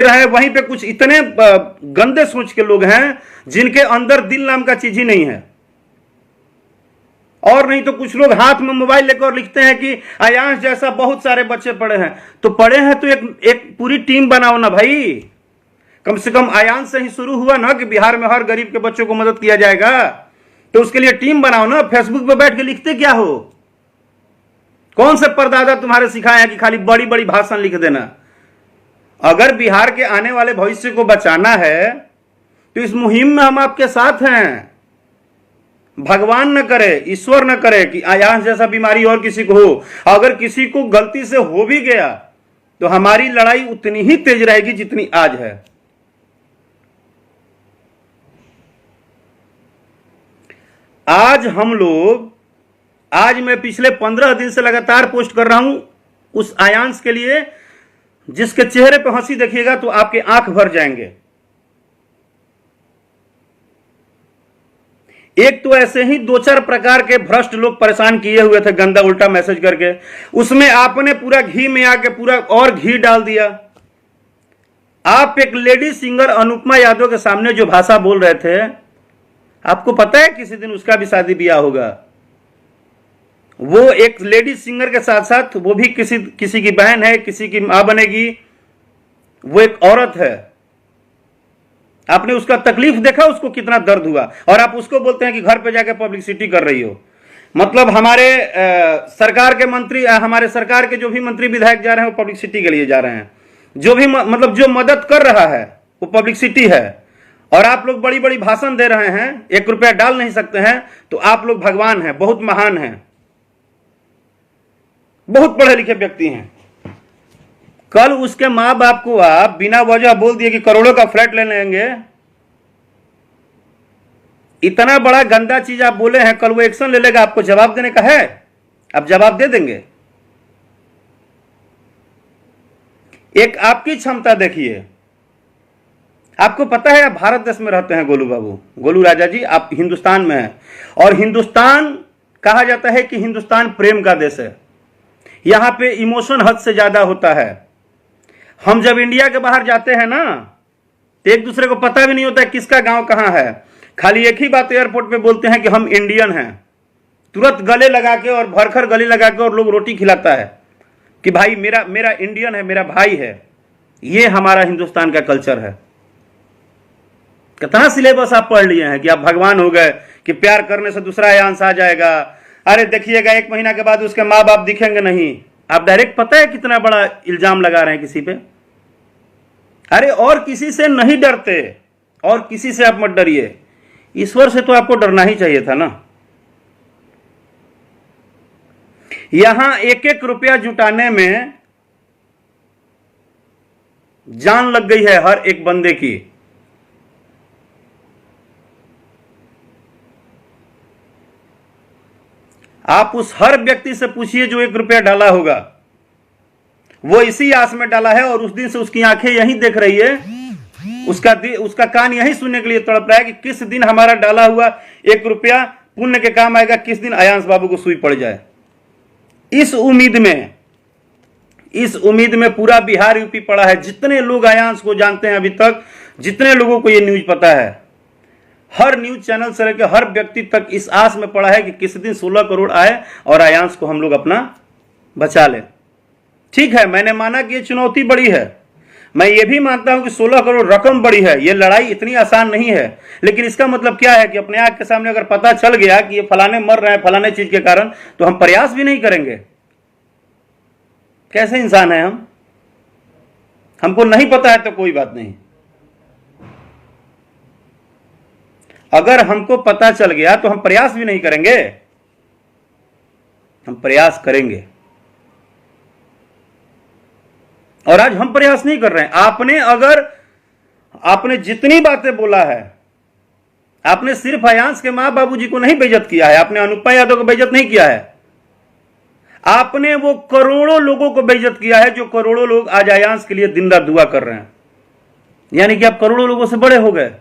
है, वहीं पे कुछ इतने गंदे सोच के लोग हैं जिनके अंदर दिल नाम का चीज ही नहीं है। और नहीं तो कुछ लोग हाथ में मोबाइल लेकर लिखते हैं कि आयांश जैसा बहुत सारे बच्चे पढ़े हैं। तो पढ़े हैं तो एक पूरी टीम बनाओ ना भाई। कम से कम आयांश से ही शुरू हुआ ना कि बिहार में हर गरीब के बच्चों को मदद किया जाएगा, तो उसके लिए टीम बनाओ ना। फेसबुक पे बैठ के लिखते क्या हो? कौन से परदादा तुम्हारे सिखाए हैं कि खाली बड़ी बड़ी भाषण लिख देना? अगर बिहार के आने वाले भविष्य को बचाना है तो इस मुहिम में हम आपके साथ हैं। भगवान न करे, ईश्वर न करे कि आयांश जैसा बीमारी और किसी को हो। अगर किसी को गलती से हो भी गया तो हमारी लड़ाई उतनी ही तेज रहेगी जितनी आज है। आज मैं पिछले 15 दिन से लगातार पोस्ट कर रहा हूं उस आयांश के लिए जिसके चेहरे पर हंसी देखिएगा तो आपके आंख भर जाएंगे। एक तो ऐसे ही 2-4 प्रकार के भ्रष्ट लोग परेशान किए हुए थे गंदा उल्टा मैसेज करके, उसमें आपने पूरा घी में आके पूरा और घी डाल दिया। आप एक लेडी सिंगर अनुपमा यादव के सामने जो भाषा बोल रहे थे, आपको पता है किसी दिन उसका भी शादी ब्याह होगा। वो एक लेडी सिंगर के साथ साथ वो भी किसी की बहन है, किसी की मां बनेगी। वो एक औरत है। आपने उसका तकलीफ देखा, उसको कितना दर्द हुआ, और आप उसको बोलते हैं कि घर पे जाके पब्लिसिटी कर रही हो। मतलब हमारे सरकार के मंत्री, हमारे सरकार के जो भी मंत्री विधायक जा रहे हैं वो पब्लिसिटी के लिए जा रहे हैं। जो भी मतलब जो मदद कर रहा है वो पब्लिसिटी है। और आप लोग बड़ी बड़ी भाषण दे रहे हैं, 1 रुपया डाल नहीं सकते हैं, तो आप लोग भगवान हैं, बहुत महान हैं, बहुत पढ़े लिखे व्यक्ति हैं। कल उसके मां बाप को आप बिना वजह बोल दिए कि करोड़ों का फ्लैट ले लेंगे। इतना बड़ा गंदा चीज आप बोले हैं, कल वो एक्शन ले लेगा। आपको जवाब देने का है, आप जवाब दे देंगे। एक आपकी क्षमता देखिए। आपको पता है आप भारत देश में रहते हैं गोलू बाबू, गोलू राजा जी, आप हिंदुस्तान में हैं। और हिंदुस्तान कहा जाता है कि हिंदुस्तान प्रेम का देश है। यहां पे इमोशन हद से ज्यादा होता है। हम जब इंडिया के बाहर जाते हैं ना तो एक दूसरे को पता भी नहीं होता है किसका गांव कहां है। खाली एक ही बात एयरपोर्ट पे बोलते हैं कि हम इंडियन हैं, तुरंत गले लगा के और भरकर गले लगा के और लोग रोटी खिलाता है कि भाई मेरा इंडियन है, मेरा भाई है। ये हमारा हिंदुस्तान का कल्चर है। कितना सिलेबस आप पढ़ लिए हैं कि आप भगवान हो गए कि प्यार करने से दूसरा आयांश आ जाएगा। अरे देखिएगा 1 महीना के बाद उसके माँ बाप दिखेंगे नहीं। आप डायरेक्ट पता है कितना बड़ा इल्जाम लगा रहे हैं किसी पे। अरे और किसी से नहीं डरते, और किसी से आप मत डरिए। ईश्वर से तो आपको डरना ही चाहिए था ना। यहां 1-1 रुपया जुटाने में जान लग गई है हर एक बंदे की। आप उस हर व्यक्ति से पूछिए जो 1 रुपया डाला होगा, वो इसी आस में डाला है और उस दिन से उसकी आंखें यही देख रही है, उसका कान यही सुनने के लिए तड़प रहा है कि किस दिन हमारा डाला हुआ 1 रुपया पुण्य के काम आएगा, किस दिन आयांश बाबू को सुई पड़ जाए। इस उम्मीद में पूरा बिहार यूपी पड़ा है। जितने लोग आयांश को जानते हैं अभी तक, जितने लोगों को यह न्यूज पता है, हर न्यूज चैनल से लेकर हर व्यक्ति तक इस आस में पड़ा है कि किस दिन 16 करोड़ आए और आयांश को हम लोग अपना बचा लें। ठीक है, मैंने माना कि ये चुनौती बड़ी है। मैं ये भी मानता हूं कि 16 करोड़ रकम बड़ी है। ये लड़ाई इतनी आसान नहीं है। लेकिन इसका मतलब क्या है कि अपने आंख के सामने अगर पता चल गया कि ये फलाने मर रहे हैं फलाने चीज के कारण, तो हम प्रयास भी नहीं करेंगे। कैसे इंसान है हम? हमको नहीं पता है तो कोई बात नहीं। अगर हमको पता चल गया तो हम प्रयास भी नहीं करेंगे? हम प्रयास करेंगे। और आज हम प्रयास नहीं कर रहे हैं। आपने जितनी बातें बोला है, आपने सिर्फ आयांश के मां बाबूजी को नहीं बेइज्जत किया है, आपने अनुपमा यादव को बेइज्जत नहीं किया है, आपने वो करोड़ों लोगों को बेइज्जत किया है जो करोड़ों लोग आज आयांश के लिए दिन रात दुआ कर रहे हैं। यानी कि आप करोड़ों लोगों से बड़े हो गए,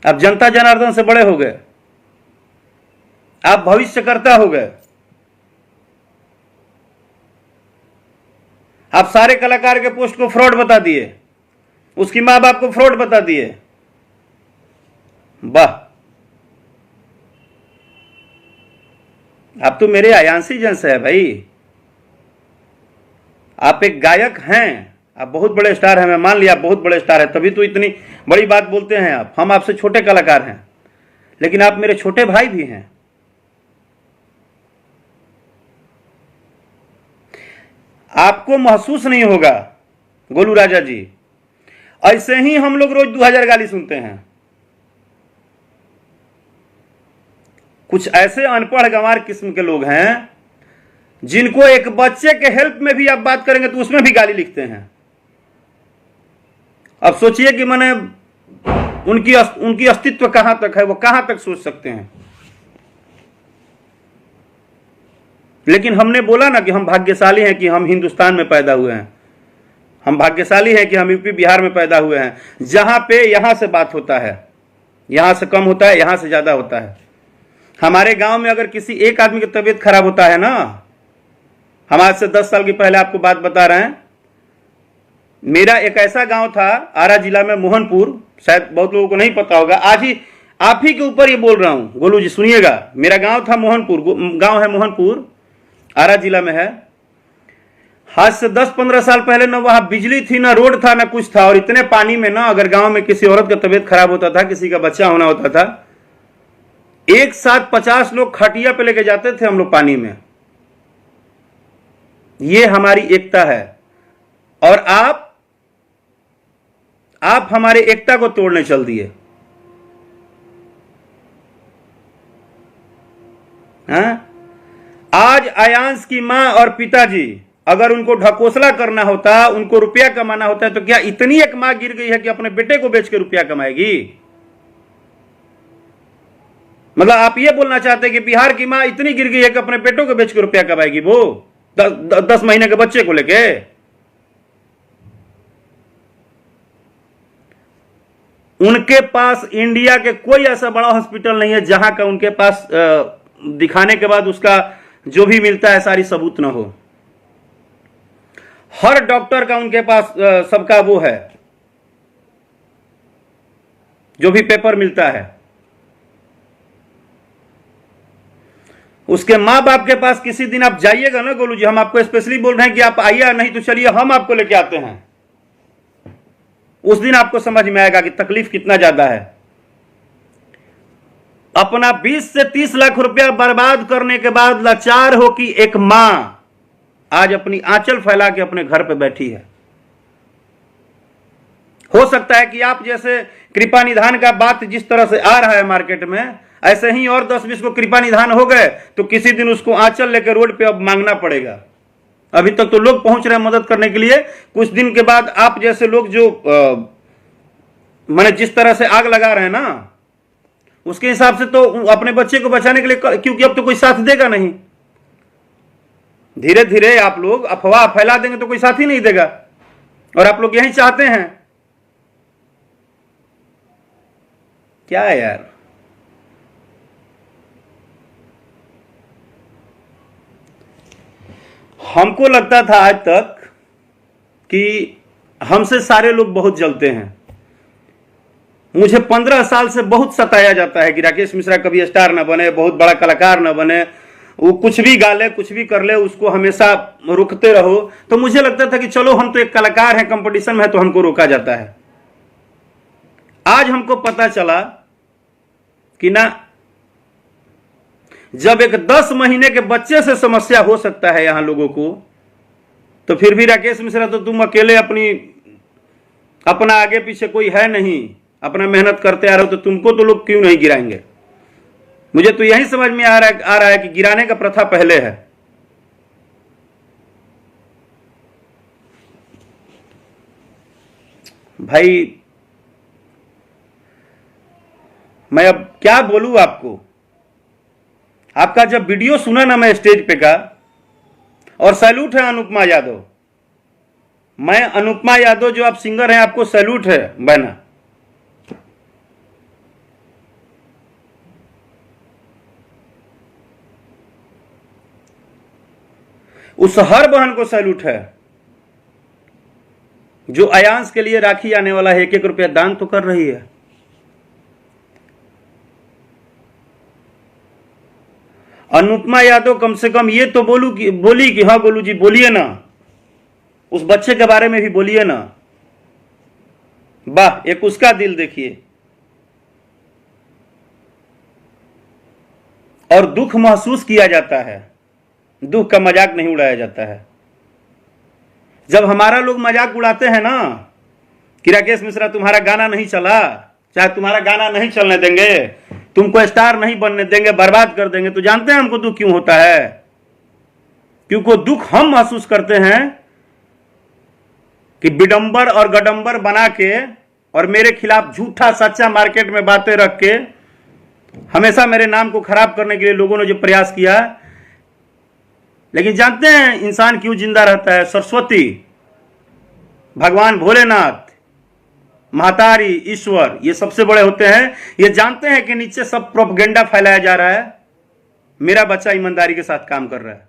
आप जनता जनार्दन से बड़े हो गए, आप भविष्यकर्ता हो गए। आप सारे कलाकार के पोस्ट को फ्रॉड बता दिए। उसकी मां बाप को फ्रॉड बता दिए। वाह, आप तो मेरे अयांशी जैसे है भाई। आप एक गायक हैं, आप बहुत बड़े स्टार हैं, मैं मान लिया आप बहुत बड़े स्टार हैं, तभी तो इतनी बड़ी बात बोलते हैं आप। हम आपसे छोटे कलाकार हैं, लेकिन आप मेरे छोटे भाई भी हैं। आपको महसूस नहीं होगा गोलू राजा जी, ऐसे ही हम लोग रोज 2000 गाली सुनते हैं। कुछ ऐसे अनपढ़ गंवार किस्म के लोग हैं जिनको एक बच्चे के हेल्प में भी आप बात करेंगे तो उसमें भी गाली लिखते हैं। अब सोचिए कि मैंने उनकी अस्तित्व कहां तक है, वो कहां तक सोच सकते हैं। लेकिन हमने बोला ना कि हम भाग्यशाली हैं कि हम हिंदुस्तान में पैदा हुए हैं, हम भाग्यशाली हैं कि हम यूपी बिहार में पैदा हुए हैं, जहां पे यहां से बात होता है, यहां से कम होता है, यहां से ज्यादा होता है। हमारे गांव में अगर किसी एक आदमी की तबीयत खराब होता है ना, हम आज से 10 साल की पहले आपको बात बता रहे हैं, मेरा एक ऐसा गांव था आरा जिला में, मोहनपुर, शायद बहुत लोगों को नहीं पता होगा, आज ही आप ही के ऊपर ये बोल रहा हूं गोलू जी, सुनिएगा। मेरा गांव था मोहनपुर, गांव है मोहनपुर, आरा जिला में है। आज से 10-15 साल पहले ना वहां बिजली थी, ना रोड था, ना कुछ था, और इतने पानी में ना अगर गांव में किसी औरत का तबीयत खराब होता था, किसी का बच्चा होना होता था, एक साथ 50 लोग खटिया पे लेके जाते थे हम लोग पानी में। ये हमारी एकता है, और आप हमारे एकता को तोड़ने चल दिए। आज आयांश की मां और पिताजी अगर उनको ढकोसला करना होता, उनको रुपया कमाना होता है, तो क्या इतनी एक मां गिर गई है कि अपने बेटे को बेच के रुपया कमाएगी? मतलब आप ये बोलना चाहते हैं कि बिहार की मां इतनी गिर गई है कि अपने बेटों को बेच के रुपया कमाएगी, वो 10 महीने के बच्चे को लेके? उनके पास इंडिया के कोई ऐसा बड़ा हॉस्पिटल नहीं है जहां का उनके पास दिखाने के बाद उसका जो भी मिलता है सारी सबूत ना हो। हर डॉक्टर का उनके पास सबका वो है, जो भी पेपर मिलता है। उसके मां बाप के पास किसी दिन आप जाइएगा ना गोलू जी, हम आपको स्पेशली बोल रहे हैं कि आप आइए, नहीं तो चलिए हम आपको लेके आते हैं। उस दिन आपको समझ में आएगा कि तकलीफ कितना ज्यादा है। अपना 20 से 30 लाख रुपया बर्बाद करने के बाद लाचार हो कि एक मां आज अपनी आंचल फैला के अपने घर पे बैठी है। हो सकता है कि आप जैसे कृपा निधान का बात जिस तरह से आ रहा है मार्केट में, ऐसे ही और 10-20 को कृपा निधान हो गए तो किसी दिन उसको आंचल लेकर रोड पे अब मांगना पड़ेगा। अभी तक तो लोग पहुंच रहे हैं मदद करने के लिए, कुछ दिन के बाद आप जैसे लोग जो माने जिस तरह से आग लगा रहे हैं ना, उसके हिसाब से तो अपने बच्चे को बचाने के लिए, क्योंकि अब तो कोई साथ देगा नहीं। धीरे धीरे आप लोग अफवाह फैला देंगे तो कोई साथ ही नहीं देगा, और आप लोग यही चाहते हैं। क्या है यार, हमको लगता था आज तक कि हमसे सारे लोग बहुत जलते हैं। मुझे 15 साल से बहुत सताया जाता है कि राकेश मिश्रा कभी स्टार ना बने, बहुत बड़ा कलाकार ना बने, वो कुछ भी गा ले, कुछ भी कर ले, उसको हमेशा रुकते रहो। तो मुझे लगता था कि चलो हम तो एक कलाकार हैं, कंपटीशन में है तो हमको रोका जाता है। आज हमको पता चला कि ना, जब एक 10 महीने के बच्चे से समस्या हो सकता है यहां लोगों को, तो फिर भी राकेश मिश्रा तो तुम अकेले अपना आगे पीछे कोई है नहीं, अपना मेहनत करते आ रहे हो, तो तुमको तो लोग क्यों नहीं गिराएंगे? मुझे तो यही समझ में आ रहा है कि गिराने का प्रथा पहले है। भाई मैं अब क्या बोलूं आपको। आपका जब वीडियो सुना ना मैं स्टेज पे का, और सैल्यूट है अनुपमा यादव, मैं अनुपमा यादव जो आप सिंगर हैं, आपको सैल्यूट है बहना। उस हर बहन को सैल्यूट है जो अयांश के लिए राखी आने वाला है 1-1 रुपया दान तो कर रही है। अनुपमा यादव कम से कम ये तो बोली कि हाँ गोलू जी बोलिए ना, उस बच्चे के बारे में भी बोलिए ना। वाह, एक उसका दिल देखिए। और दुख महसूस किया जाता है, दुख का मजाक नहीं उड़ाया जाता है। जब हमारा लोग मजाक उड़ाते हैं ना कि राकेश मिश्रा तुम्हारा गाना नहीं चला, चाहे तुम्हारा गाना नहीं चलने देंगे, तुमको स्टार नहीं बनने देंगे, बर्बाद कर देंगे, तो जानते हैं हमको दुख क्यों होता है? क्योंकि दुख हम महसूस करते हैं कि विडंबर और गडंबर बना के और मेरे खिलाफ झूठा सच्चा मार्केट में बातें रख के हमेशा मेरे नाम को खराब करने के लिए लोगों ने जो प्रयास किया। लेकिन जानते हैं इंसान क्यों जिंदा रहता है? सरस्वती, भगवान भोलेनाथ, महतारी, ईश्वर, ये सबसे बड़े होते हैं। ये जानते हैं कि नीचे सब प्रोपगेंडा फैलाया जा रहा है, मेरा बच्चा ईमानदारी के साथ काम कर रहा है।